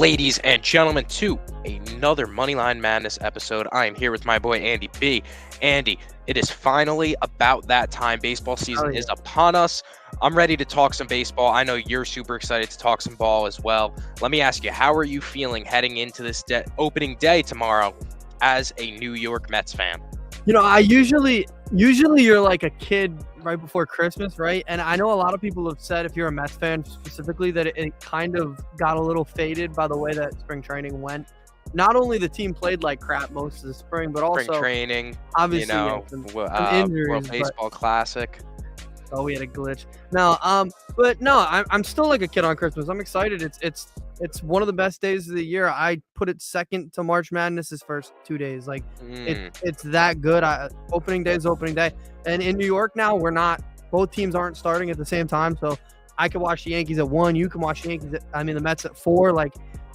ladies and gentlemen, to another Moneyline Madness episode. I am here with my boy Andy B. Andy, it is finally about that time. Baseball season is upon us. I'm ready to talk some baseball. I know you're super excited to talk some ball as well. Let me ask you, how are you feeling heading into this opening day tomorrow as a New York Mets fan? You know, I usually you're like a kid right before Christmas, right? And I know a lot of people have said, if you're a Mets fan specifically, that it kind of got a little faded by the way that spring training went. Not only the team played like crap most of the spring, but also spring training, obviously, some injuries, World Baseball Classic. Oh, we had a glitch. No, but no, I'm still like a kid on Christmas. I'm excited. It's one of the best days of the year. I put it second to March Madness's first 2 days. Like it's that good. Opening day is opening day, and in New York now both teams aren't starting at the same time, so I can watch the Yankees at 1. You can watch the the Mets at 4. Like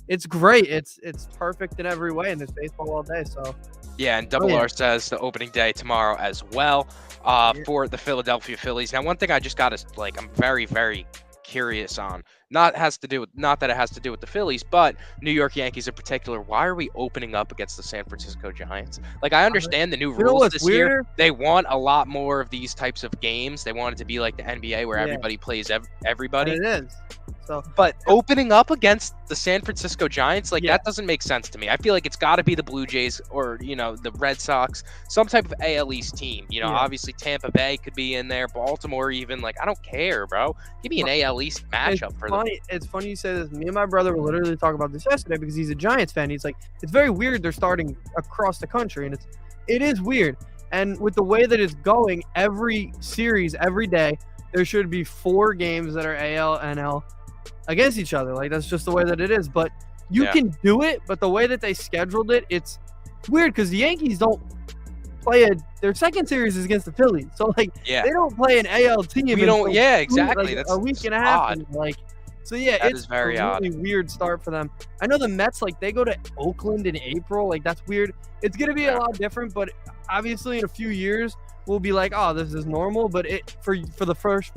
it's great. It's perfect in every way, and there's baseball all day. So yeah, and R says the opening day tomorrow as well. For the Philadelphia Phillies. Now, one thing I just got to I'm very, very curious on. Not that it has to do with the Phillies, but New York Yankees in particular. Why are we opening up against the San Francisco Giants? Like, I understand the new rules this year. They want a lot more of these types of games. They want it to be like the NBA where everybody plays everybody. And it is. But opening up against the San Francisco Giants, that doesn't make sense to me. I feel like it's got to be the Blue Jays or, the Red Sox, some type of AL East team. Obviously Tampa Bay could be in there, Baltimore even. I don't care, bro. Give me an AL East matchup for them. It's funny you say this. Me and my brother were literally talking about this yesterday because he's a Giants fan. He's like, it's very weird they're starting across the country, and it is weird. And with the way that it's going, every series, every day, there should be 4 games that are AL, NL against each other. That's just the way that it is. But you can do it, but the way that they scheduled it, it's weird because the Yankees don't play their second series is against the Phillies. So they don't play an AL team. Exactly. That's a week and a half. Odd. It's very a really weird start for them. I know the Mets, they go to Oakland in April. That's weird. It's going to be a lot different, but obviously in a few years, we'll be like, oh, this is normal. But for the first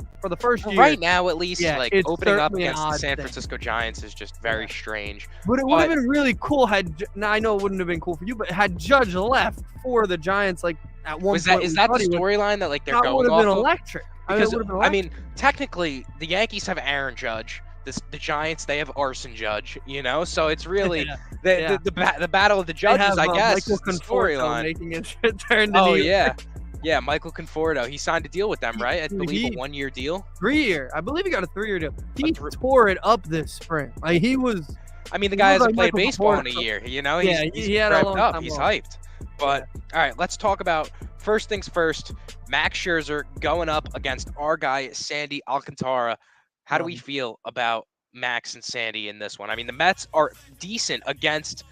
year, right now at least, opening up against the San thing. Francisco Giants is just very strange. But it would have been really cool now I know it wouldn't have been cool for you, but had Judge left for the Giants, at one point. Is that the storyline that they're going off? That would have been electric. Because technically the Yankees have Aaron Judge. The Giants, they have Arson Judge, so it's really the battle of the judges, I guess. Michael Conforto making it turn to yeah, Michael Conforto. He signed a deal with them, right? I believe a 1-year deal. 3-year. I believe he got a 3-year deal. He tore it up this spring. He was. The guy hasn't played baseball in a year. He's had a long up. time He's off. hyped. But all right, let's talk about first things first. Max Scherzer going up against our guy Sandy Alcantara. How do we feel about Max and Sandy in this one? The Mets are decent against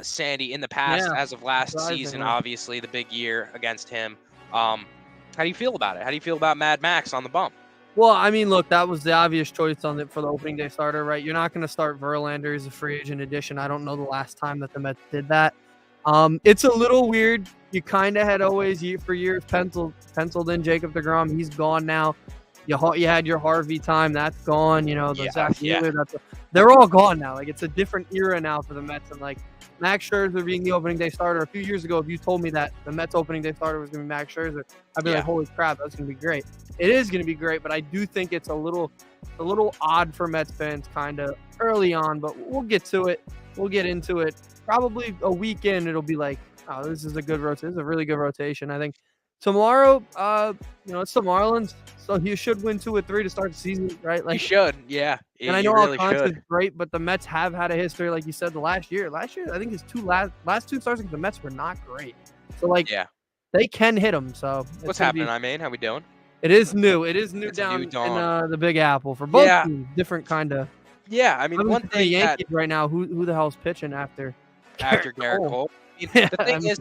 Sandy in the past as of last season. Obviously, the big year against him. How do you feel about it? How do you feel about Mad Max on the bump? Well, look, that was the obvious choice for the opening day starter, right? You're not going to start Verlander as a free agent addition. I don't know the last time that the Mets did that. It's a little weird. You kind of had always for years penciled in Jacob deGrom. He's gone now. You had your Harvey time. That's gone. Zach Wheeler. They're all gone now. It's a different era now for the Mets. And Max Scherzer being the opening day starter. A few years ago, if you told me that the Mets opening day starter was going to be Max Scherzer, I'd be like, holy crap, that's going to be great. It is going to be great, but I do think it's a little odd for Mets fans kind of early on, but we'll get to it. We'll get into it. Probably a weekend, it'll be like, oh, this is a good rotation. This is a really good rotation. I think tomorrow, it's the Marlins, so you should win 2 or 3 to start the season, right? You should, yeah. And I know Alcantara is great, but the Mets have had a history, like you said, the last year. Last year, I think his last 2 starts against the Mets were not great. So, they can hit them. So what's happening, How we doing? It is new. It is new down in the Big Apple for both teams. Different kind of. Yeah, one thing the Yankees right now, who the hell's pitching after Garrett Cole? The thing is,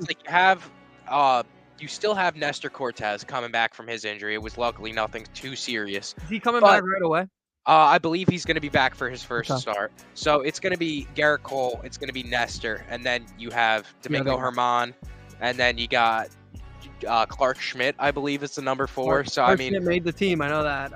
you still have Nestor Cortez coming back from his injury. It was luckily nothing too serious. Is he coming back right away? I believe he's going to be back for his first start. So it's going to be Garrett Cole. It's going to be Nestor. And then you have Domingo Germán. And then you got Clark Schmidt, I believe, is the number 4. Clark Schmidt made the team. I know that.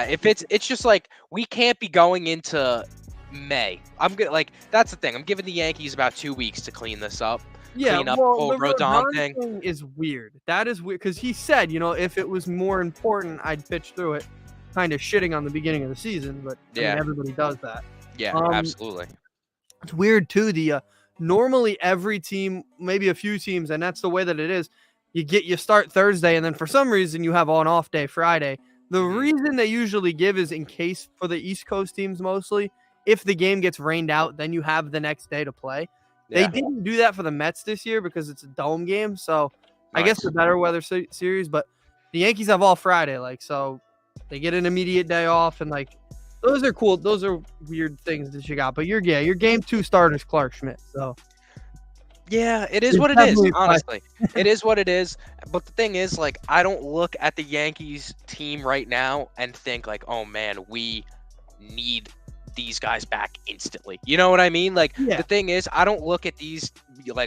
If it's just we can't be going into May. I'm good. Like, that's the thing. I'm giving the Yankees about 2 weeks to clean this up. Yeah, Clean up well, the whole the Rodon Rodon thing. thing is weird. That is weird because he said, if it was more important, I'd pitch through it. Kind of shitting on the beginning of the season, but I mean, everybody does that. Yeah, absolutely. It's weird too. Normally every team, maybe a few teams, and that's the way that it is. You start Thursday, and then for some reason you have on off day Friday. The reason they usually give is in case for the East Coast teams mostly, if the game gets rained out, then you have the next day to play. They didn't do that for the Mets this year because it's a dome game, so I guess the better weather series. But the Yankees have all Friday, so they get an immediate day off, and those are cool. Those are weird things that you got. But your game 2 starter's Clark Schmidt, so. Yeah, it is what it is, honestly. It is what it is. But the thing is, I don't look at the Yankees team right now and think oh man, we need these guys back instantly. You know what I mean? The thing is, I don't look at these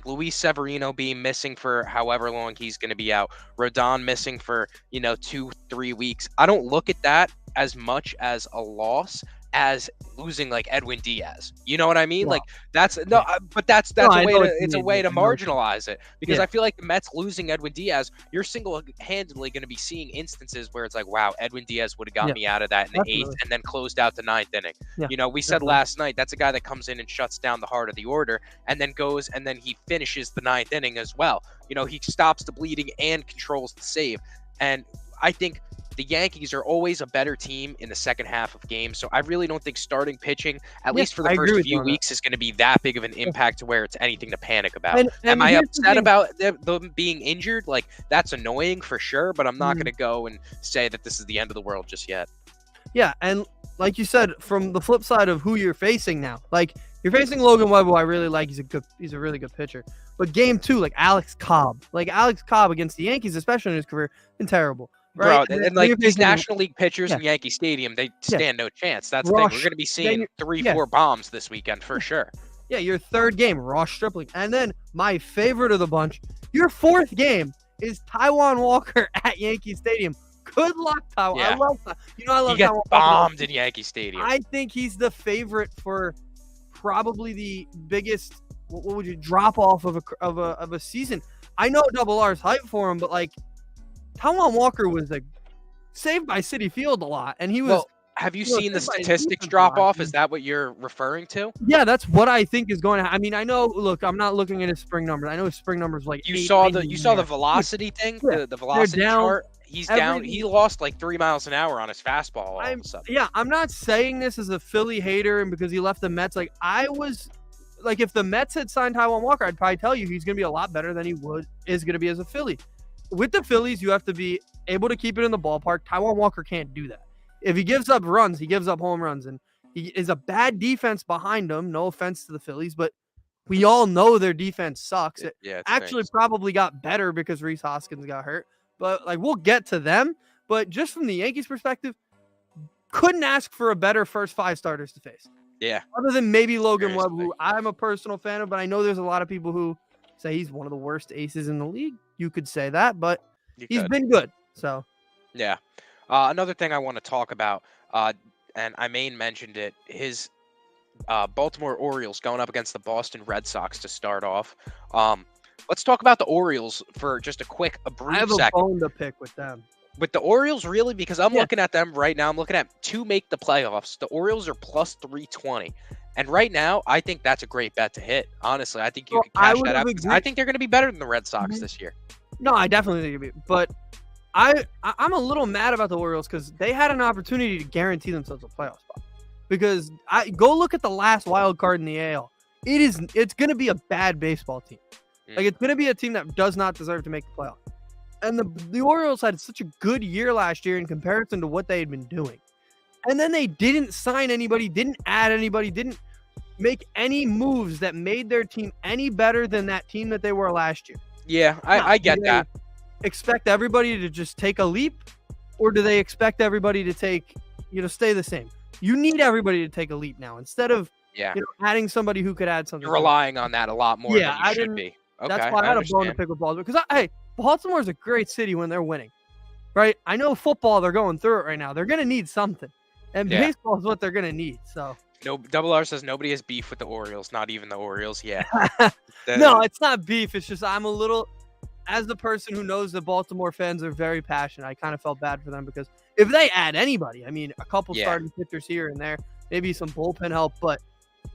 Luis Severino being missing for however long he's going to be out, Rodon missing for 2-3 weeks. I don't look at that as much as a loss as losing Edwin Diaz. You know what I mean? That's a way to marginalize it, because I feel like the Mets losing Edwin Diaz, you're single-handedly going to be seeing instances where it's wow, Edwin Diaz would have got me out of that in the 8th and then closed out the 9th inning. We said last night, that's a guy that comes in and shuts down the heart of the order and then goes and then he finishes the 9th inning as well. He stops the bleeding and controls the save. And I think the Yankees are always a better team in the second half of games, so I really don't think starting pitching, at least for the first few weeks, is going to be that big of an impact to where it's anything to panic about. Am I upset about them being injured? That's annoying for sure, but I'm not going to go and say that this is the end of the world just yet. Yeah, and like you said, from the flip side of who you're facing now, you're facing Logan Webb, who I really like. He's a really good pitcher. But game 2, Alex Cobb. Alex Cobb against the Yankees, especially in his career, been terrible. Right? Bro, and these National League pitchers in Yankee Stadium, they stand no chance. That's the thing. We're going to be seeing 3-4 bombs this weekend for sure. Yeah, your 3rd game, Ross Stripling. And then my favorite of the bunch, your 4th game is Taijuan Walker at Yankee Stadium. Good luck, Taijuan. Yeah. I love that. I love he gets bombed in Yankee Stadium. I think he's the favorite for probably the biggest drop off of a season. I know Double R's hype for him, but Taijuan Walker was saved by Citi Field a lot, and he was. Well, have you seen the statistics drop off? Is that what you're referring to? Yeah, that's what I think is going to. I mean, I know. Look, I'm not looking at his spring numbers. I know his spring numbers you saw the velocity thing, the velocity chart. He's down. He lost 3 miles an hour on his fastball all of a sudden. Yeah, I'm not saying this as a Philly hater and because he left the Mets. I was. If the Mets had signed Taijuan Walker, I'd probably tell you he's going to be a lot better than he is going to be as a Philly. With the Phillies, you have to be able to keep it in the ballpark. Taijuan Walker can't do that. If he gives up runs, he gives up home runs. And he is a bad defense behind him. No offense to the Phillies, but we all know their defense sucks. It actually probably got better because Rhys Hoskins got hurt. But, we'll get to them. But just from the Yankees' perspective, couldn't ask for a better first 5 starters to face. Yeah. Other than maybe Logan Webb, who I'm a personal fan of, but I know there's a lot of people who say he's one of the worst aces in the league. You could say that, but he's been good. So, yeah. Another thing I want to talk about, and I mentioned it, his Baltimore Orioles going up against the Boston Red Sox to start off. Let's talk about the Orioles for just a brief second. I have a bone to pick with them. With the Orioles, really? Because I'm looking at them right now. I'm looking at to make the playoffs. The Orioles are plus 320. And right now, I think that's a great bet to hit. Honestly, I think you can cash that out. I think they're going to be better than the Red Sox this year. No, I definitely think it'll be. But I'm a little mad about the Orioles because they had an opportunity to guarantee themselves a playoff spot. Because go look at the last wild card in the AL. It's going to be a bad baseball team. It's going to be a team that does not deserve to make the playoffs. And the Orioles had such a good year last year in comparison to what they had been doing. And then they didn't sign anybody, didn't add anybody, didn't make any moves that made their team any better than that team that they were last year. Yeah, I get that. Expect everybody to just take a leap, or do they expect everybody to stay the same? You need everybody to take a leap now instead of adding somebody who could add something. You're relying on that a lot more than you should be. Okay, that's why I had a bone to pick with Baltimore. Because Baltimore is a great city when they're winning, right? I know football, they're going through it right now. They're going to need something. And baseball is what they're going to need. So No, Double R says nobody has beef with the Orioles, not even the Orioles. Yeah. No, it's not beef. It's just I'm a little, as the person who knows the Baltimore fans are very passionate, I kind of felt bad for them because if they add anybody, I mean, a couple starting pitchers here and there, maybe some bullpen help, but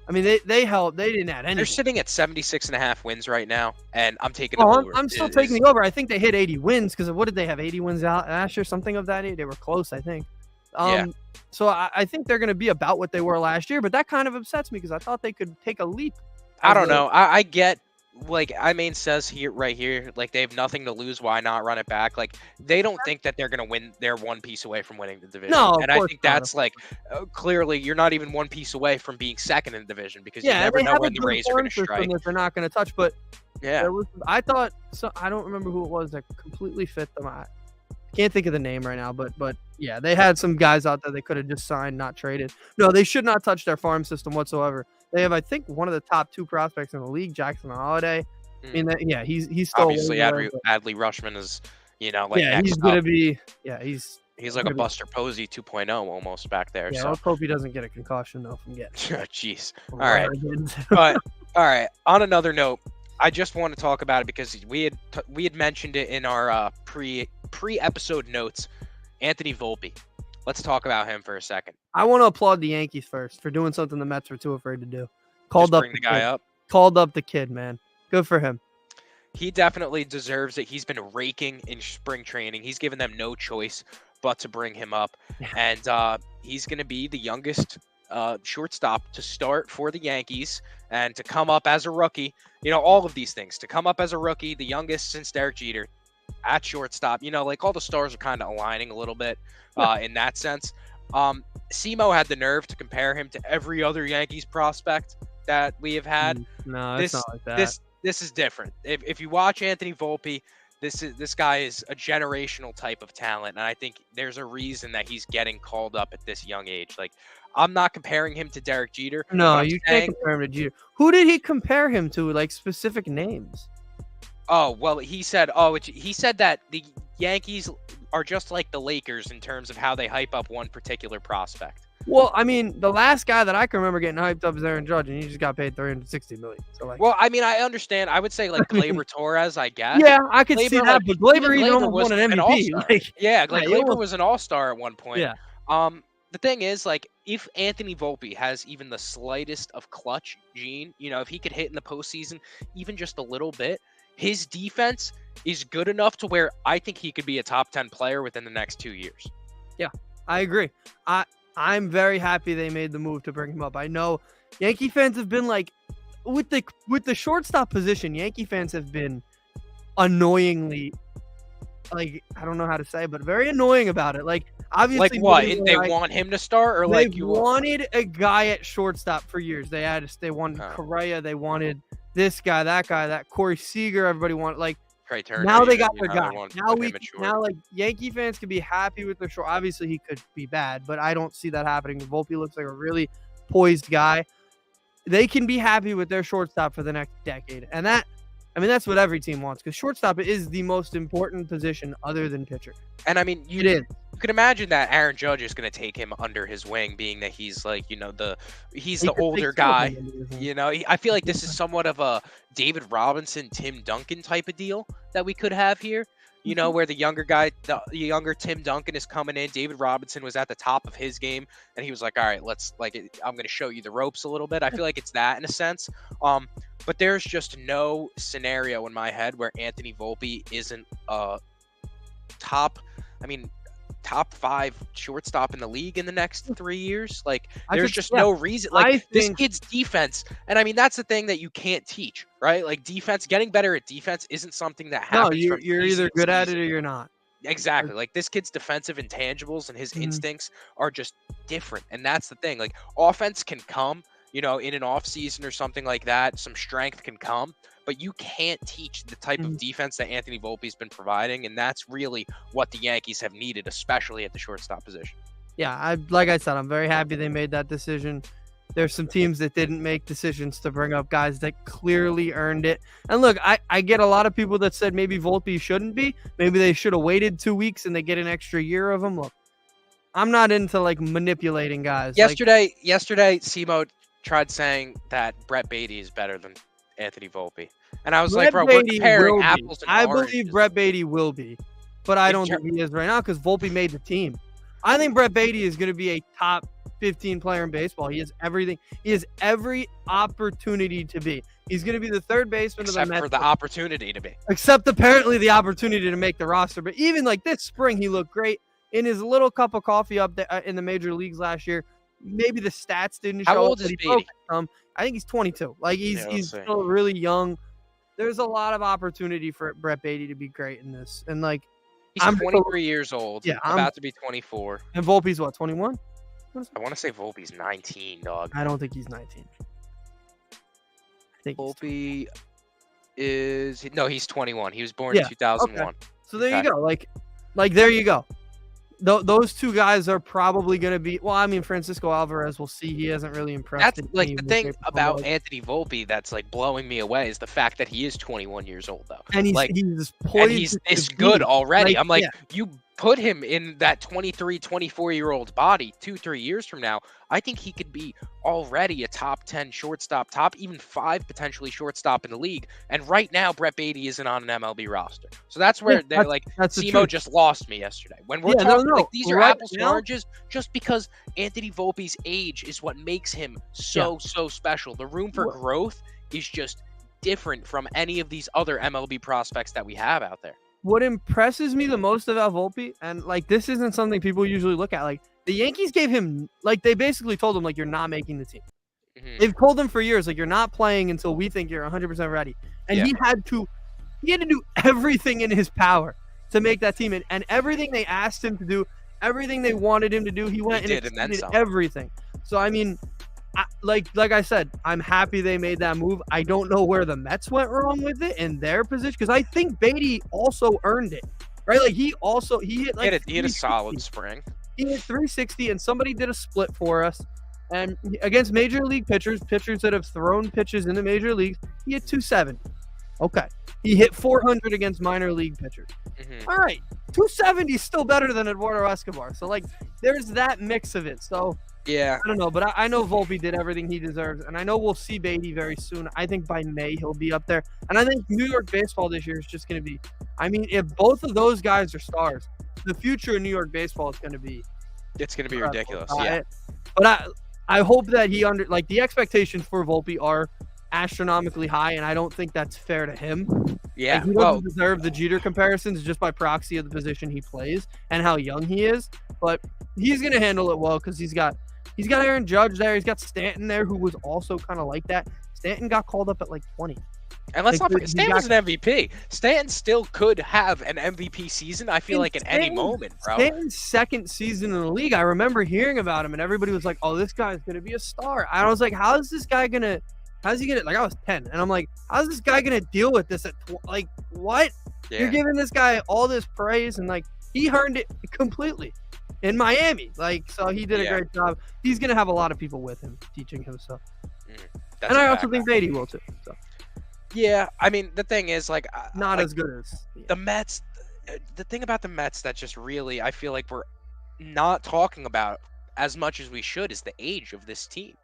I mean, they helped. They didn't add anything. They're sitting at 76.5 wins right now, and I'm taking the over. I'm still taking the over. I think they hit 80 wins because what did they have? 80 wins out last year, something of that. They were close, I think. So I think they're going to be about what they were last year, but that kind of upsets me because I thought they could take a leap. I don't know. I get, like I says here, right here, like they have nothing to lose. Why not run it back? Like they don't think that they're going to win. They're one piece away from winning the division. No, and I think that's like clearly you're not even one piece away from being second in the division because you never know when the Rays are going to strike. That they're not going to touch, but yeah, I thought so. I don't remember who it was that completely fit them. I can't think of the name right now, but yeah, they had some guys out there they could have just signed, not traded. No, they should not touch their farm system whatsoever. They have, I think, one of the top 2 prospects in the league, Jackson Holiday. I mean, he's still obviously Adley Rutschman is, like he's gonna be he's like a Buster Posey 2.0 almost back there. Yeah, so let's hope he doesn't get a concussion though from getting. Jeez. All right, but all right. On another note, I just want to talk about it because we had mentioned it in our pre-episode notes. Anthony Volpe. Let's talk about him for a second. I want to applaud the Yankees first for doing something the Mets were too afraid to do. Called up the guy up. Called up the kid, man. Good for him. He definitely deserves it. He's been raking in spring training. He's given them no choice but to bring him up. And he's going to be the youngest shortstop to start for the Yankees and to come up as a rookie. All of these things. To come up as a rookie, the youngest since Derek Jeter at shortstop. Like all the stars are kind of aligning a little bit in that sense. Simo had the nerve to compare him to every other Yankees prospect that we have had. No, it's not like that. This is different. If you watch Anthony Volpe, this guy is a generational type of talent, and I think there's a reason that he's getting called up at this young age. Like, I'm not comparing him to Derek Jeter. No, you can't compare him to Jeter. Who did he compare him to? Like specific names? Oh, well, he said that the Yankees are just like the Lakers in terms of how they hype up one particular prospect. Well, I mean, the last guy that I can remember getting hyped up is Aaron Judge, and he just got paid $360 million. So, well, I mean, I understand. I would say like Gleyber Torres, I guess. Yeah, I could see that, but Gleyber even almost won an MVP. Gleyber was an all-star at one point. Yeah. The thing is, like, if Anthony Volpe has even the slightest of clutch gene, if he could hit in the postseason even just a little bit, his defense is good enough to where I think he could be a top 10 player within the next 2 years. Yeah, I agree. I'm very happy they made the move to bring him up. I know Yankee fans have been like, with the shortstop position, Yankee fans have been annoyingly, like, I don't know how to say, but very annoying about it. Like, obviously, like what? They want him to start, or they wanted a guy at shortstop for years. They wanted Correa, they wanted this guy, that Corey Seager. Everybody wanted, like, now they got their guy. Now like Yankee fans can be happy with their short. Obviously, he could be bad, but I don't see that happening. Volpe looks like a really poised guy. They can be happy with their shortstop for the next decade, and that's what every team wants, because shortstop is the most important position other than pitcher. And I mean, you could imagine that Aaron Judge is going to take him under his wing, being that he's like, he's the older guy. I feel like this is somewhat of a David Robinson, Tim Duncan type of deal that we could have here. Where the younger guy, the younger Tim Duncan is coming in. David Robinson was at the top of his game, and he was like, all right, I'm going to show you the ropes a little bit. I feel like it's that in a sense. But there's just no scenario in my head where Anthony Volpe isn't top 5 shortstop in the league in the next 3 years. Like, there's just no reason. Like, this kid's defense, and I mean, that's the thing that you can't teach, right? Like, getting better at defense isn't something that happens. No, you're either good at it or you're not. Exactly. Like, this kid's defensive intangibles and his instincts are just different, and that's the thing. Like, offense can come, in an off season or something like that. Some strength can come, but you can't teach the type of defense that Anthony Volpe's been providing, and that's really what the Yankees have needed, especially at the shortstop position. Yeah, like I said, I'm very happy they made that decision. There's some teams that didn't make decisions to bring up guys that clearly earned it. And look, I get a lot of people that said maybe Volpe shouldn't be. Maybe they should have waited 2 weeks and they get an extra year of him. Look, I'm not into like manipulating guys. Yesterday, Simo tried saying that Brett Beatty is better than Anthony Volpe, and I was like, bro, we're comparing apples and oranges. I believe Brett Beatty will be, but I don't think he is right now because Volpe made the team. I think Brett Beatty is going to be a top 15 player in baseball. He has everything. He has every opportunity to be. He's going to be the third baseman of the Mets. Except for the opportunity to be. Except apparently the opportunity to make the roster. But even like this spring, he looked great in his little cup of coffee up there in the major leagues last year. Maybe the stats didn't show. How old is Beatty? I think he's 22. Like he's still really young. There's a lot of opportunity for Brett Beatty to be great in this. And like he's 23 years old. Yeah, about to be 24. And Volpe's what, 21? I want to say Volpe's 19, dog. I don't think he's 19. Volpe is he's 21. He was born in 2001. Okay. So there you go. Like there you go. Those two guys are probably going to be. Well, I mean, Francisco Alvarez, we'll see. He hasn't really impressed. That's like the thing about Anthony Volpe that's like blowing me away is the fact that he is 21 years old though, and he's this good already. I'm like, you put him in that 23, 24-year-old body 2-3 years from now, I think he could be already a top 10 shortstop, top even 5 potentially shortstop in the league. And right now, Brett Beatty isn't on an MLB roster. So that's where they're like, Simo just lost me yesterday. When we're talking like these are apples and oranges, just because Anthony Volpe's age is what makes him so special. The room for growth is just different from any of these other MLB prospects that we have out there. What impresses me the most about Volpe, and like this isn't something people usually look at, like the Yankees gave him, like they basically told him like you're not making the team. Mm-hmm. They've told him for years like you're not playing until we think you're 100% ready, and he had to do everything in his power to make that team, and everything they asked him to do, everything they wanted him to do, he went and exceeded everything. So I mean, like I said, I'm happy they made that move. I don't know where the Mets went wrong with it in their position because I think Beatty also earned it, right? Like he hit like he had a solid spring. He hit 360, and somebody did a split for us. And against major league pitchers that have thrown pitches in the major leagues, he hit 270. Okay, he hit 400 against minor league pitchers. Mm-hmm. All right, 270 is still better than Eduardo Escobar. So like, there's that mix of it. So. Yeah. I don't know, but I know Volpe did everything he deserves, and I know we'll see Beatty very soon. I think by May he'll be up there. And I think New York baseball this year is just going to be – I mean, if both of those guys are stars, the future of New York baseball is going to be – it's going to be ridiculous, yeah. But I hope that the expectations for Volpe are astronomically high, and I don't think that's fair to him. Yeah. Like, he doesn't deserve the Jeter comparisons just by proxy of the position he plays and how young he is. But he's going to handle it well because he's got Aaron Judge there. He's got Stanton there, who was also kind of like that. Stanton got called up at like 20. And let's not forget, Stanton was an MVP. Stanton still could have an MVP season, I feel like, at any moment, bro. Stanton's second season in the league, I remember hearing about him, and everybody was like, oh, this guy's going to be a star. I was like, how's he going to, like, I was 10, and I'm like, how's this guy going to deal with this like, what? Yeah. You're giving this guy all this praise, and, like, he earned it completely. In Miami, like, so he did a great job. He's gonna have a lot of people with him teaching him stuff, and I also think Beatty will too. So, yeah, I mean, the thing is, like, not as good as the Mets. The thing about the Mets that just really, I feel like we're not talking about as much as we should is the age of this team.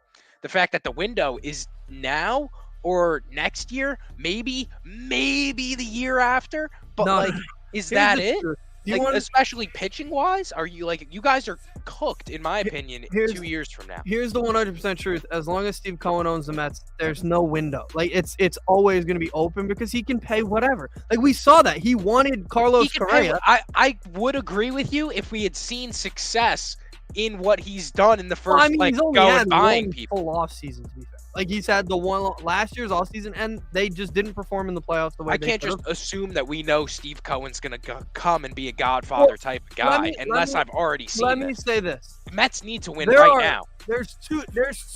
The fact that the window is now or next year, maybe the year after, but like, is that it? Like, especially pitching wise, are you like, you guys are cooked in my opinion 2 years from now? Here's the 100% truth. As long as Steve Cohen owns the Mets, there's no window. Like it's always going to be open because he can pay whatever. Like we saw that he wanted Carlos Correa. I would agree with you if we had seen success in what he's done in the first he's only had buying people full off season, to be fair. Like he's had the one last year's off season, and they just didn't perform in the playoffs the way they can't just assume that we know Steve Cohen's gonna come and be a Godfather type of guy unless I've already seen. Let me say this: the Mets need to win now. There's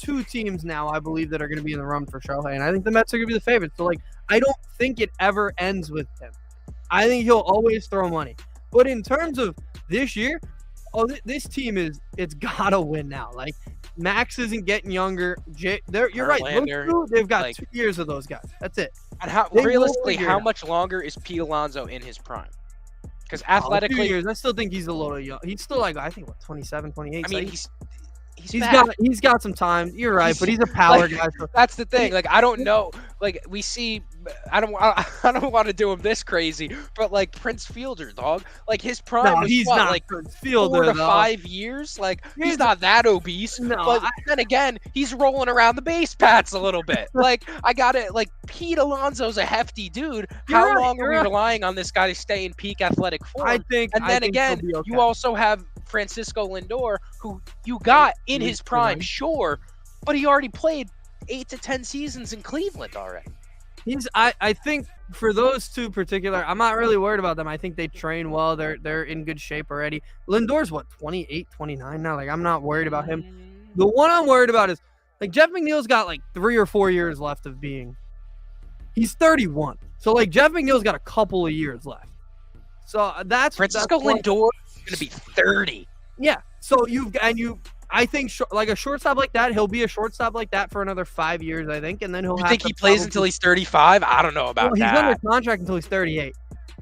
two teams now, I believe, that are going to be in the run for Shohei, and I think the Mets are going to be the favorites. So like, I don't think it ever ends with him. I think he'll always throw money. But in terms of this year, this team it's gotta win now. Like Max isn't getting younger. You're right. They've got 2 years of those guys. That's it. And realistically, how much longer is Pete Alonso in his prime? Because 2 athletically, years. I still think he's a little young. He's still like, I think, what, 27, 28. I So mean, he's got some time. You're right, He's- but he's a power like, guy. So that's the thing. Like, I don't know. Like, we see, I don't want to do him this crazy, but like Prince Fielder, dog. Like his prime no, was he's what, not like Prince 4 Fielder to though. 5 years. Like Here's he's not that obese, No, but then again, he's rolling around the base paths a little bit. Like I got it. Like Pete Alonso's a hefty dude. How long are we relying on this guy to stay in peak athletic form? I think. And then again, he'll be okay. you also have Francisco Lindor, who you got in his prime, right. sure, but he already played 8 to 10 seasons in Cleveland already. I think for those two particular, I'm not really worried about them. I think they train well. They're in good shape already. Lindor's what, 28, 29 now? Like, I'm not worried about him. The one I'm worried about is, like, Jeff McNeil's got like 3 or 4 years left of being. He's 31. So like Jeff McNeil's got a couple of years left. So that's Francisco Lindor is going to be 30. Yeah. So I think like a shortstop like that, he'll be a shortstop like that for another 5 years, I think, and then he'll. You think he plays until he's 35? I don't know about that. He's under contract until he's 38.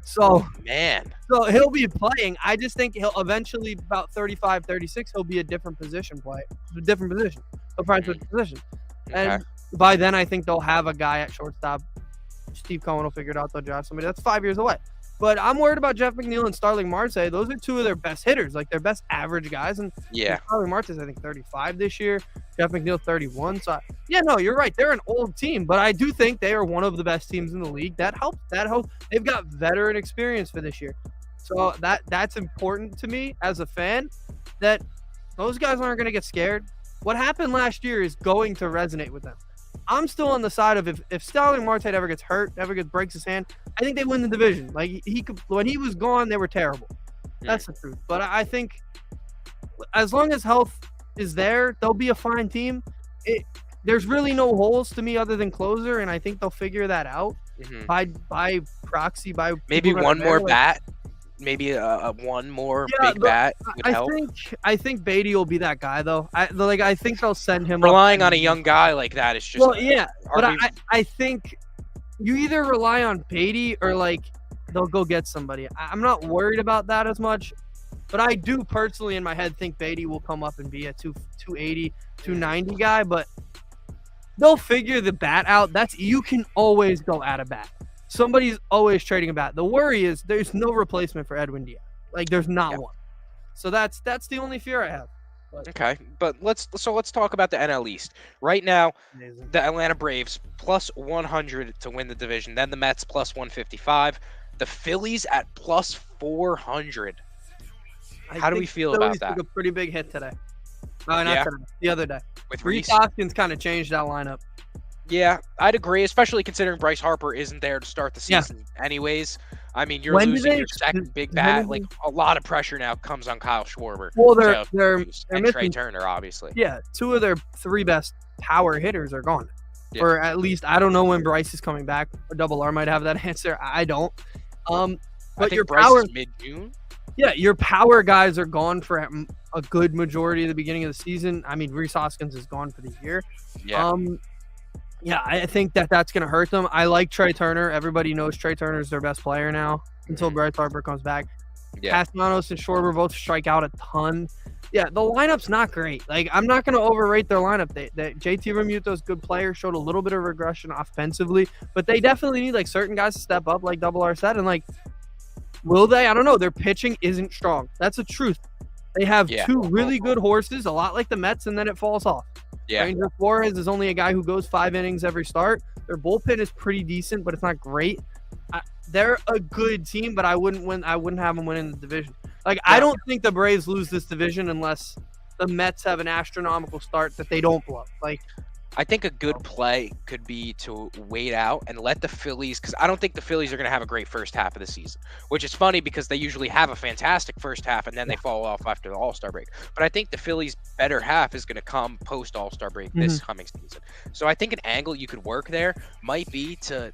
So oh, man. So he'll be playing. I just think he'll eventually, about 35, 36, he'll be a different position He'll probably switch position. Okay. And by then, I think they'll have a guy at shortstop. Steve Cohen will figure it out. They'll draft somebody. That's 5 years away. But I'm worried about Jeff McNeil and Starling Marte. Those are two of their best hitters, like their best average guys. And yeah, Starling Marte's, I think, 35 this year. Jeff McNeil, 31. So, no, you're right. They're an old team, but I do think they are one of the best teams in the league. That helps. They've got veteran experience for this year. So that's important to me as a fan, that those guys aren't going to get scared. What happened last year is going to resonate with them. I'm still on the side of if Starling Marte ever gets hurt, breaks his hand, I think they win the division. Like he could, when he was gone, they were terrible. That's the truth. But I think as long as health is there, they'll be a fine team. There's really no holes to me other than closer, and I think they'll figure that out by proxy. By maybe one more bat. Maybe one more big bat would help. I think Beatty will be that guy, though. I think they'll send him. Relying on a young guy like that is just. Well, yeah, but I think you either rely on Beatty or like they'll go get somebody. I'm not worried about that as much, but I do personally in my head think Beatty will come up and be a 280, 290 guy. But they'll figure the bat out. You can always go at a bat. Somebody's always trading a bat. The worry is there's no replacement for Edwin Diaz. Like there's not one. So that's the only fear I have. But. Okay, but let's talk about the NL East. Right now, the Atlanta Braves plus 100 to win the division. Then the Mets plus 155. The Phillies at plus 400. How do we feel about that? Took a pretty big hit today. Not today, the other day. With Rhys Hoskins kind of changed that lineup. Yeah, I'd agree, especially considering Bryce Harper isn't there to start the season anyways. I mean, you're losing your second big bat. Like, a lot of pressure now comes on Kyle Schwarber. Well, they're and missing Trey Turner, obviously. Yeah, 2 of their 3 best power hitters are gone. Yeah. Or at least, I don't know when Bryce is coming back. Double R might have that answer. I don't. But I think your Bryce power is mid-June. Yeah, your power guys are gone for a good majority of the beginning of the season. I mean, Rhys Hoskins is gone for the year. Yeah. Yeah, I think that's going to hurt them. I like Trey Turner. Everybody knows Trey Turner is their best player now until Bryce Harper comes back. Yeah. Castellanos and Schwarber both strike out a ton. Yeah, the lineup's not great. Like, I'm not going to overrate their lineup. JT Realmuto's good player, showed a little bit of regression offensively, but they definitely need like certain guys to step up, like Double R said, and like, will they? I don't know. Their pitching isn't strong. That's the truth. They have 2 really good horses, a lot like the Mets, and then it falls off. Yeah. Ranger Flores is only a guy who goes 5 innings every start. Their bullpen is pretty decent, but it's not great. They're a good team, but I wouldn't have them winning the division. Like, I don't think the Braves lose this division unless the Mets have an astronomical start that they don't blow. Like, I think a good play could be to wait out and let the Phillies, because I don't think the Phillies are going to have a great first half of the season, which is funny because they usually have a fantastic first half and then they fall off after the All-Star break. But I think the Phillies' better half is going to come post All-Star break this coming season. So I think an angle you could work there might be to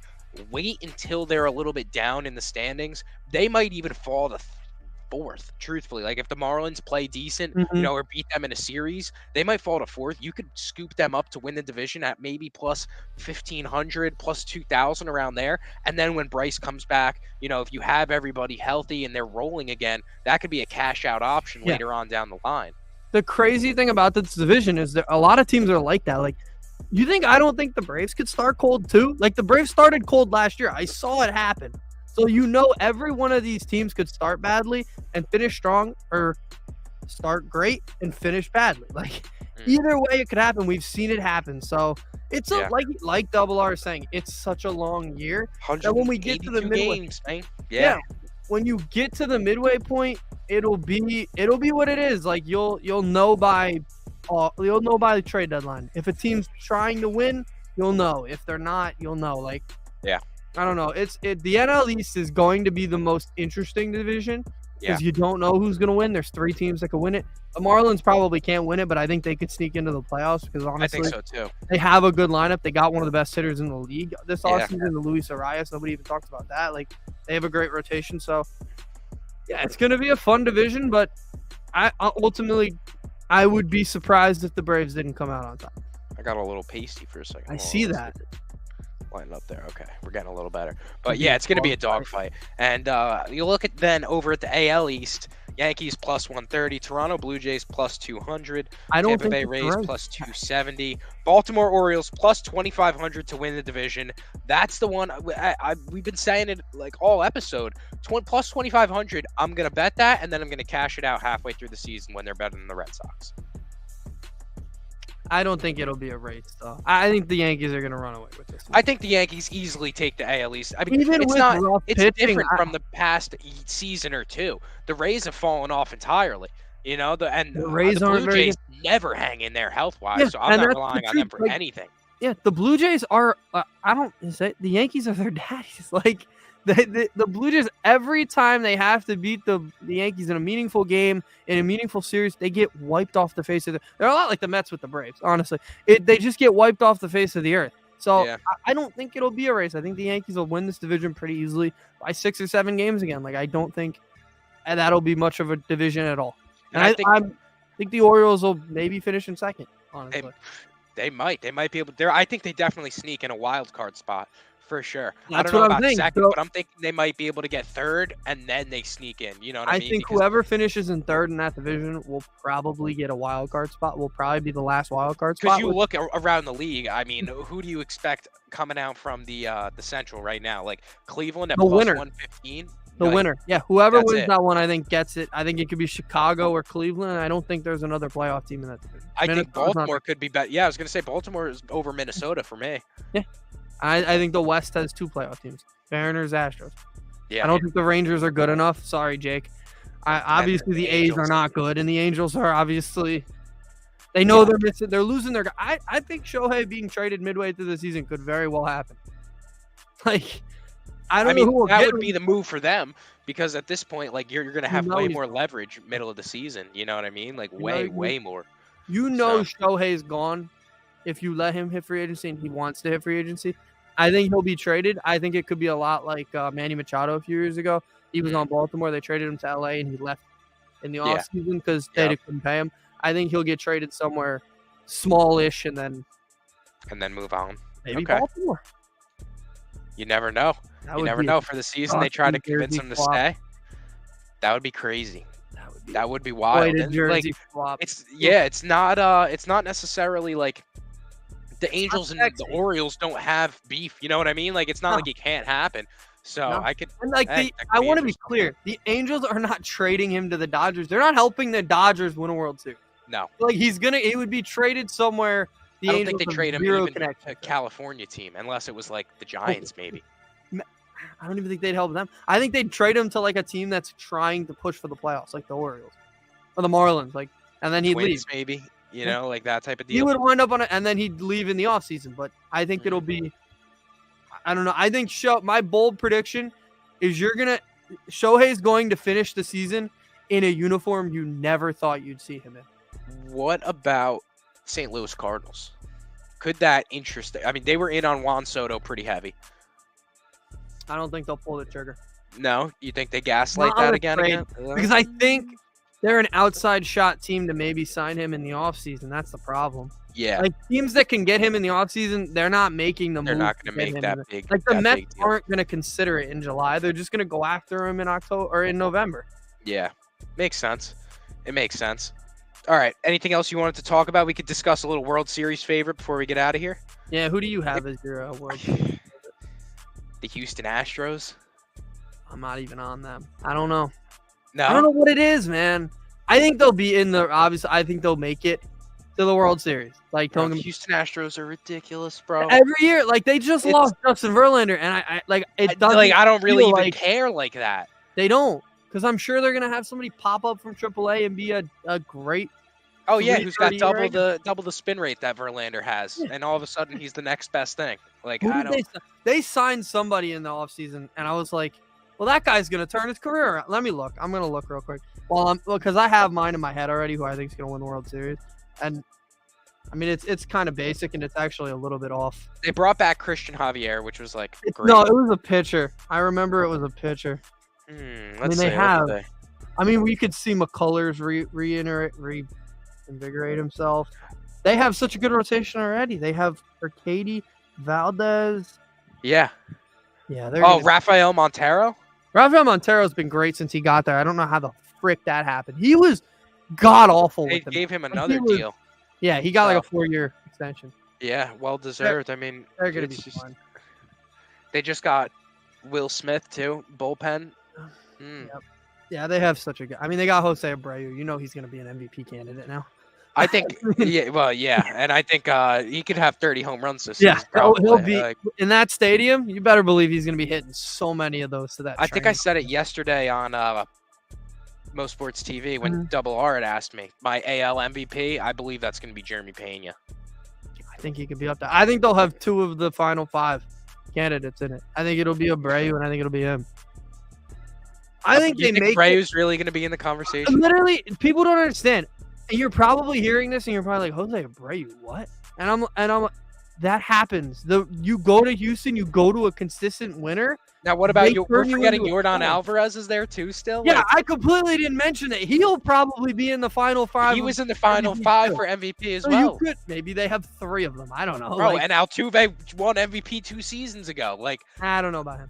wait until they're a little bit down in the standings. They might even fall to fourth, truthfully. Like if the Marlins play decent, Mhm. or beat them in a series, they might fall to fourth. You could scoop them up to win the division at maybe plus 1,500, plus 2,000 around there. And then when Bryce comes back, if you have everybody healthy and they're rolling again, that could be a cash out option Yeah. later on down the line. The crazy thing about this division is that a lot of teams are like that. Like, I don't think the Braves could start cold too? Like, the Braves started cold last year. I saw it happen. So, every one of these teams could start badly and finish strong, or start great and finish badly. Like, either way it could happen. We've seen it happen. So, it's like Double R is saying, it's such a long year that when we get to the midway games, man. Yeah. When you get to the midway point, it'll be what it is. Like you'll know by the trade deadline. If a team's trying to win, you'll know. If they're not, you'll know. Like, yeah, I don't know. The NL East is going to be the most interesting division because you don't know who's going to win. There's 3 teams that can win it. The Marlins probably can't win it, but I think they could sneak into the playoffs because honestly, I think so too. They have a good lineup. They got one of the best hitters in the league this offseason, the Luis Arias. Nobody even talks about that. Like, they have a great rotation. So, yeah, it's going to be a fun division, but I would be surprised if the Braves didn't come out on top. I got a little pasty for a second. I see that. Line up there. Okay, we're getting a little better. But yeah, it's going to be a dogfight. And you look at then over at the AL East, Yankees plus 130, Toronto Blue Jays plus 200, Tampa Bay Rays plus 270, Baltimore Orioles plus 2,500 to win the division. That's the one we've been saying it like all episode. Plus 2,500. I'm going to bet that, and then I'm going to cash it out halfway through the season when they're better than the Red Sox. I don't think it'll be a race, though. I think the Yankees are going to run away with this one. I think the Yankees easily take the AL East. I mean, it's different from the past season or two. The Rays have fallen off entirely. The Rays the Blue Jays never hang in there health-wise, so I'm not relying on them for anything. Yeah, the Blue Jays are the Yankees are their daddies. Like, the Blue Jays, every time they have to beat the Yankees in a meaningful game, in a meaningful series, they get wiped off the face of they're a lot like the Mets with the Braves, honestly. They just get wiped off the face of the earth. So I don't think it'll be a race. I think the Yankees will win this division pretty easily by 6 or 7 games again. Like, I don't think that'll be much of a division at all. And I think the Orioles will maybe finish in second, honestly. They might be able to. I think they definitely sneak in a wild card spot. For sure. That's I don't know what I'm about second, but I'm thinking they might be able to get third, and then they sneak in. You know what I mean? I think whoever finishes in third in that division will probably get a wild card spot. Will probably be the last wild card spot. Because you look around the league, I mean, who do you expect coming out from the Central right now? Like Cleveland at plus 115? The winner. Yeah, whoever wins that one, I think, gets it. I think it could be Chicago or Cleveland. I don't think there's another playoff team in that division. I think Baltimore could be better. Yeah, I was going to say Baltimore is over Minnesota for me. Yeah. I think the West has 2 playoff teams. Mariners, Astros. Yeah. I don't think the Rangers are good enough. Sorry, Jake. Obviously, the A's are not good, and the Angels are obviously – they know they're missing. They're losing their – I think Shohei being traded midway through the season could very well happen. Like, I don't know who will that would be the move for them, because at this point, like, you're going to have way more leverage middle of the season. You know what I mean? Like, way more. Shohei's gone if you let him hit free agency and he wants to hit free agency. I think he'll be traded. I think it could be a lot like Manny Machado a few years ago. He was on Baltimore. They traded him to LA, and he left in the offseason because they couldn't pay him. I think he'll get traded somewhere smallish and then move on. Maybe Baltimore. You never know. You never know. For the season, they try to convince him to stay. That would be crazy. That would be wild. It's not necessarily like the Angels and the Orioles don't have beef. You know what I mean? Like, it's not like it can't happen. So I could. And I want to be clear. The Angels are not trading him to the Dodgers. They're not helping the Dodgers win a World Series. No. Like, he would be traded somewhere. I don't think they trade him even to a California team, unless it was like the Giants, maybe. I don't even think they'd help them. I think they'd trade him to like a team that's trying to push for the playoffs, like the Orioles or the Marlins. Like, and then he'd leave. Maybe. Like that type of deal. He would wind up on it, and then he'd leave in the offseason. But I think it'll be, I don't know. I think my bold prediction is Shohei's going to finish the season in a uniform you never thought you'd see him in. What about St. Louis Cardinals? Could that interest? I mean, they were in on Juan Soto pretty heavy. I don't think they'll pull the trigger. No, you think they gaslight Not that afraid, again? because I think they're an outside shot team to maybe sign him in the offseason. That's the problem. Yeah, Like teams that can get him in the offseason, they're not making the they're move. not going to make that big. Like the that Mets big deal. aren't going to consider it in July. They're just going to go after him in October or in November. Yeah, makes sense. It makes sense. All right. Anything else you wanted to talk about? We could discuss a little World Series favorite before we get out of here. Yeah, who do you have as your World Series? The Houston Astros. I'm not even on them. I don't know. No, I don't know what it is, man. I think they'll be in the obviously. I think they'll make it to the World Series. Like Bro, the Houston Astros are ridiculous, bro. every year, like they just lost Justin Verlander, and I like it doesn't. Like I don't really even like care like that. they don't, because I'm sure they're gonna have somebody pop up from AAA and be a great. Oh yeah, who's got 330 double the spin rate that Verlander has, and all of a sudden he's the next best thing. Like Who I did don't. they signed somebody in the offseason, and I was like, well, that guy's gonna turn his career around. Let me look. I'm gonna look real quick. Because I have mine in my head already, who I think is gonna win the World Series, and I mean it's kind of basic, and it's actually a little bit off. They brought back Christian Javier, which was like great. No, it was a pitcher. I remember it was a pitcher. Let's see. They have. I mean, we could see McCullers reinvigorate himself. They have such a good rotation already. They have Urquidy, Valdez. Yeah. Yeah. Rafael Montero. Rafael Montero's been great since he got there. I don't know how the frick that happened. He was god awful. They with them. gave him another deal. Yeah, he got like a 4-year extension. Yeah, well deserved. I mean, They're gonna be fun. They just got Will Smith too, bullpen. Yep. Yeah, they have such a good. I mean, they got Jose Abreu. You know he's gonna be an MVP candidate now. I think, and I think he could have 30 home runs this Yeah, season. Probably. he'll be in that stadium. You better believe he's gonna be hitting so many of those to that. I think I said it yesterday on Most Sports TV when Double R had asked me my AL MVP. I believe that's going to be Jeremy Pena. I think he could be up there. I think they'll have 2 of the final 5 candidates in it. I think it'll be Abreu, and I think it'll be him. I think you think Abreu's really going to be in the conversation. Literally, people don't understand. And you're probably hearing this, and you're probably like, Jose Abreu, what? And I'm that happens. You go to Houston, you go to a consistent winner. Now, what about you? We're forgetting Yordan Alvarez is there too still? Yeah, I completely didn't mention that. He'll probably be in the final 5. He was in the final 5 for MVP as well. Maybe they have 3 of them. I don't know. Bro, and Altuve won MVP 2 seasons ago. Like, I don't know about him.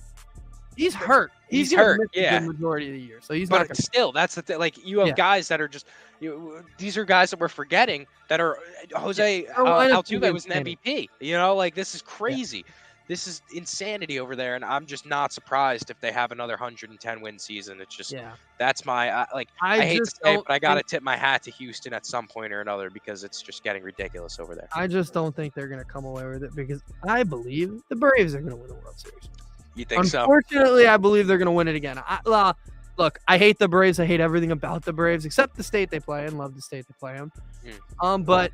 He's hurt. He's hurt. Yeah, the majority of the year. So he's but not. Gonna... still, that's the thing. Like, you have guys that are just. These are guys that we're forgetting that are. Jose Altuve was an MVP. You know, like this is crazy. Yeah. This is insanity over there, and I'm just not surprised if they have another 110-win season. It's just that's my I hate to say it, but I gotta tip my hat to Houston at some point or another because it's just getting ridiculous over there. I just don't think they're gonna come away with it because I believe the Braves are gonna win the World Series. You think so? Unfortunately, I believe they're gonna win it again. Look, I hate the Braves. I hate everything about the Braves except the state they play in. Love the state they play in. But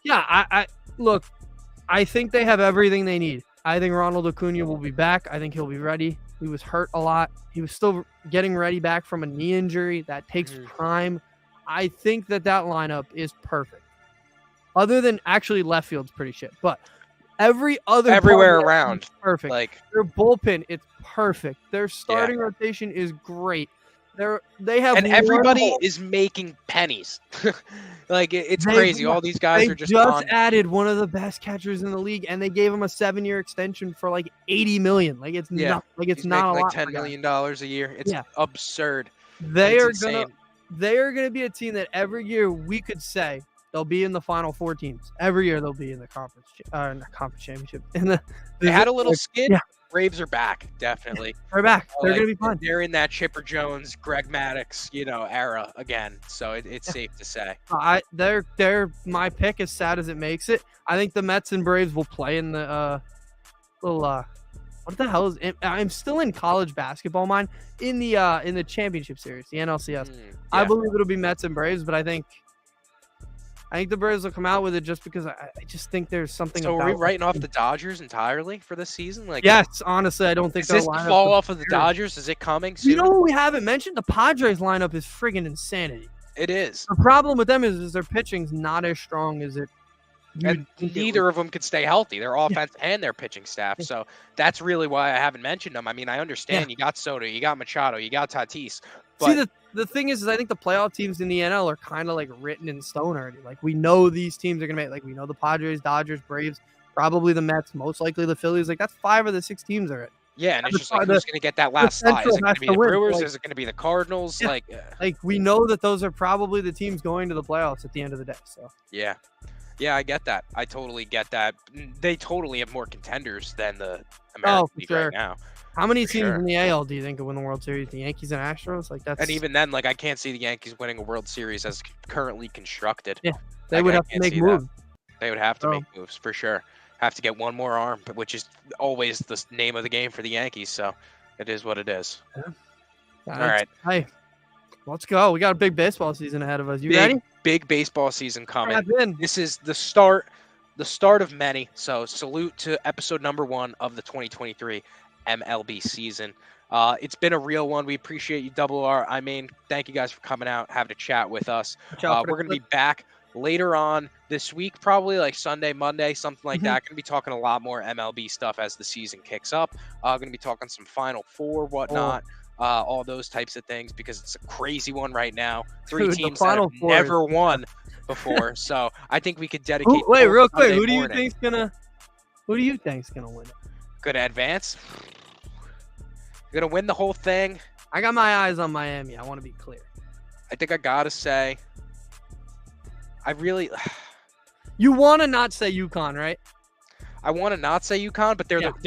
yeah, I think they have everything they need. I think Ronald Acuna will be back. I think he'll be ready. He was hurt a lot. He was still getting ready back from a knee injury. That takes time. I think that lineup is perfect. Other than actually left field's pretty shit, but everywhere around perfect. Like their bullpen, it's perfect. Their starting rotation is great. They have and everybody is making pennies. Like it's crazy. All these guys are just added one of the best catchers in the league, and they gave him a 7-year extension for like $80 million. Like it's not like it's not a lot. $10 million a year. It's absurd. They are gonna be a team that every year we could say they'll be in the final 4 teams. Every year they'll be in the conference championship. They had a little skid. Yeah. Braves are back, definitely. They're back. They're gonna be fun. They're in that Chipper Jones, Greg Maddux, era again. So it's safe to say. They're my pick. As sad as it makes it, I think the Mets and Braves will play in the what the hell is it? I'm still in college basketball, mine in the championship series, the NLCS. I believe it'll be Mets and Braves, but I think the Braves will come out with it just because I just think there's something. So are we writing off the Dodgers entirely for this season? Like, yes, honestly, I don't think they'll fall off of the Dodgers. Is it coming soon? You know what we haven't mentioned? The Padres lineup is friggin' insanity. It is. The problem with them is their pitching's not as strong as it And neither of them could stay healthy, their offense and their pitching staff. So that's really why I haven't mentioned them. I mean, I understand you got Soto, you got Machado, you got Tatis. But see, the thing is I think the playoff teams in the NL are kind of like written in stone already. Like we know these teams are gonna make. Like we know the Padres, Dodgers, Braves, probably the Mets, most likely the Phillies. Like that's 5 of the 6 teams already. Yeah, and it's just like, who's going to get that last spot? Is it going to be the Brewers? Is it going to be the Cardinals? Yeah. Like we know that those are probably the teams going to the playoffs at the end of the day. So yeah, I get that. I totally get that. They totally have more contenders than the American League right now. How many teams in the AL do you think will win the World Series? The Yankees and Astros? Like that's. And even then, like I can't see the Yankees winning a World Series as currently constructed. Yeah, they would have to make moves. They would have to make moves for sure. Have to get one more arm, which is always the name of the game for the Yankees. So it is what it is. Yeah. All right. Hey, let's go. We got a big baseball season ahead of us. You ready? Big baseball season coming. This is the start of many. So salute to episode number 1 of the 2023 MLB season. It's been a real one. We appreciate you, Double R. I mean, thank you guys for coming out, having a chat with us. We're going to be back later on this week, probably like Sunday, Monday, something like that. Going to be talking a lot more MLB stuff as the season kicks up. Going to be talking some Final Four, whatnot, all those types of things, because it's a crazy one right now. 3 teams that have never won before. So I think we could dedicate. Wait, real quick, who do you think's gonna win it? Gonna advance? Gonna win the whole thing? I got my eyes on Miami. I want to be clear. I think I gotta say, You want to not say UConn, right? I want to not say UConn, but they're the best.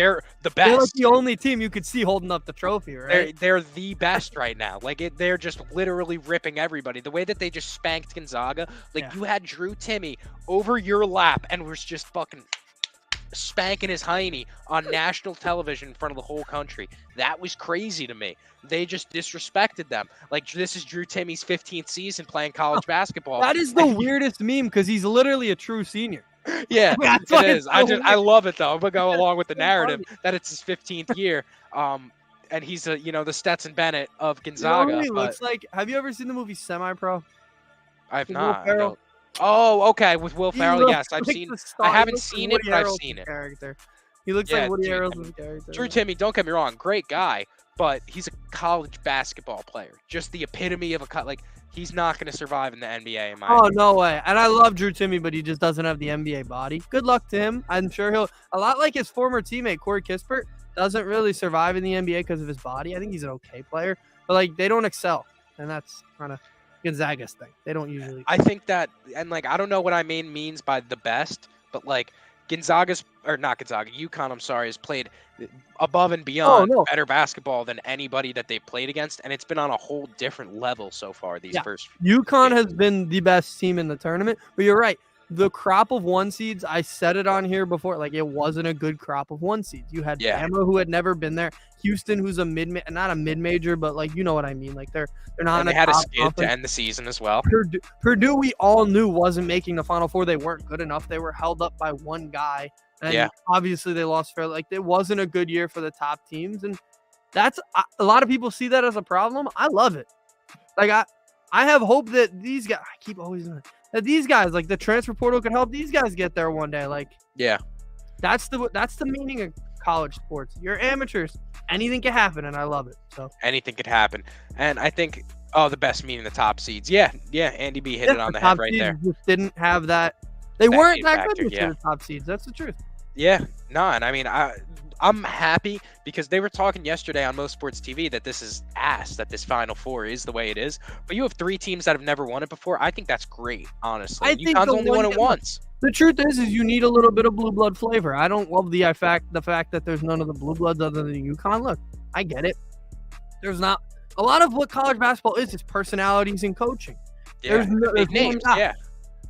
They're like the only team you could see holding up the trophy, right? They're the best right now. Like they're just literally ripping everybody. The way that they just spanked Gonzaga, you had Drew Timme over your lap and was just fucking spanking his hiney on national television in front of the whole country. That was crazy to me. They just disrespected them. Like, this is Drew Timme's 15th season playing college basketball. That is the weirdest meme because he's literally a true senior. Yeah, it is. I love it though. I'm gonna go along with the narrative that it's his 15th year. And he's the Stetson Bennett of Gonzaga. You know what he looks like? Have you ever seen the movie Semi-Pro? I have not. Oh, okay, with Will Ferrell. Yes, I've seen. I haven't seen it, but I've seen it. Character. He looks like Woody Harrelson's character. Drew Timme, don't get me wrong, great guy, but he's a college basketball player. Just the epitome of he's not going to survive in the NBA in my opinion. No way. And I love Drew Timme, but he just doesn't have the NBA body. Good luck to him. I'm sure he'll, a lot like his former teammate Corey Kispert, doesn't really survive in the NBA because of his body. I think he's an okay player, but they don't excel, and that's kind of Gonzaga's thing. They don't usually. I think that, and I don't know what I means by the best, but UConn, I'm sorry, has played above and beyond better basketball than anybody that they've played against, and it's been on a whole different level so far these first few UConn games. Has been the best team in the tournament, but you're right. The crop of 1 seeds, I said it on here before, it wasn't a good crop of 1 seeds. You had Bama, who had never been there, Houston, who's not a mid-major, but you know what I mean. They're not. And they had a skid to end the season as well. Purdue, we all knew wasn't making the Final Four. They weren't good enough. They were held up by one guy, and obviously they lost fairly. It wasn't a good year for the top teams, and that's a lot of people see that as a problem. I love it. I have hope that these guys. I keep always that these guys, the transfer portal, could help these guys get there one day. That's the meaning of college sports. You're amateurs. Anything can happen, and I love it. So anything could happen, and I think the best meaning the top seeds. Yeah. Andy B hit it on the head right there. Just didn't have that. They weren't that good with the top seeds. That's the truth. Yeah, no, and I mean I'm happy because they were talking yesterday on Most Sports TV that this is that this Final Four is the way it is. But you have 3 teams that have never won it before. I think that's great, honestly. UConn's only won it once. The truth is you need a little bit of blue blood flavor. I don't love the fact that there's none of the blue bloods other than UConn. Look, I get it. There's not a lot of what college basketball is personalities and coaching. Yeah, there's names. Yeah.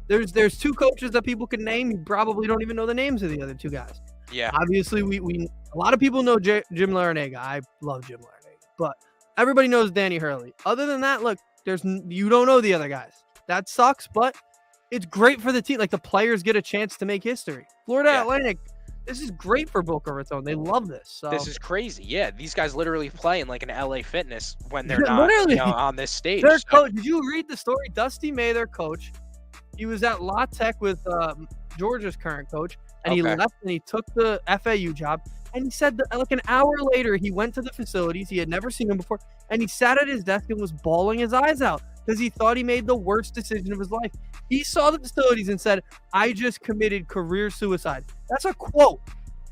There's 2 coaches that people can name. You probably don't even know the names of the other 2 guys. Yeah. Obviously, we a lot of people know Jim Larrañaga. I love Jim Larrañaga, but everybody knows Danny Hurley. Other than that, look, you don't know the other guys. That sucks, but it's great for the team. The players get a chance to make history. Florida Atlantic, this is great for Boca Raton. They love this. So. This is crazy. Yeah, these guys literally play in an LA Fitness when they're not on this stage. Their coach, did you read the story? Dusty May, their coach, he was at La Tech with Georgia's current coach, and he Okay. left and he took the FAU job. And he said that like an hour later, he went to the facilities. He had never seen them before, and he sat at his desk and was bawling his eyes out because he thought he made the worst decision of his life. He saw the facilities and said, "I just committed career suicide." That's a quote.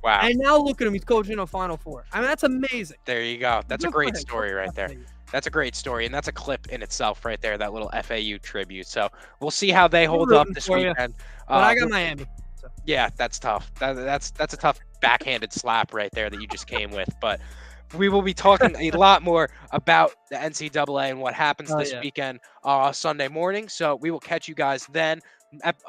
Wow. And now look at him; he's coaching a Final Four. I mean, that's amazing. There you go. That's a Good for great him. story right there. FAU. That's a great story, and that's a clip in itself right there, that little FAU tribute. So we'll see how they hold up rooting this for you. weekend. But I got we'll- Miami. Yeah, that's tough. That's a tough backhanded slap right there that you just came with. But we will be talking a lot more about the NCAA and what happens this weekend Sunday morning. So we will catch you guys then.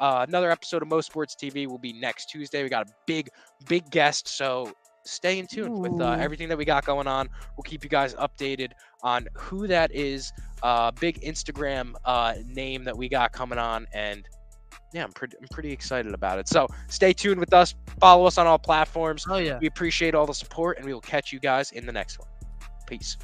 Another episode of Mo Sports TV will be next Tuesday. We got a big guest, so stay in tune with everything that we got going on. We'll keep you guys updated on who that is. Big Instagram name that we got coming on, and yeah, I'm pretty excited about it. So stay tuned with us. Follow us on all platforms. Oh yeah. We appreciate all the support, and we will catch you guys in the next one. Peace.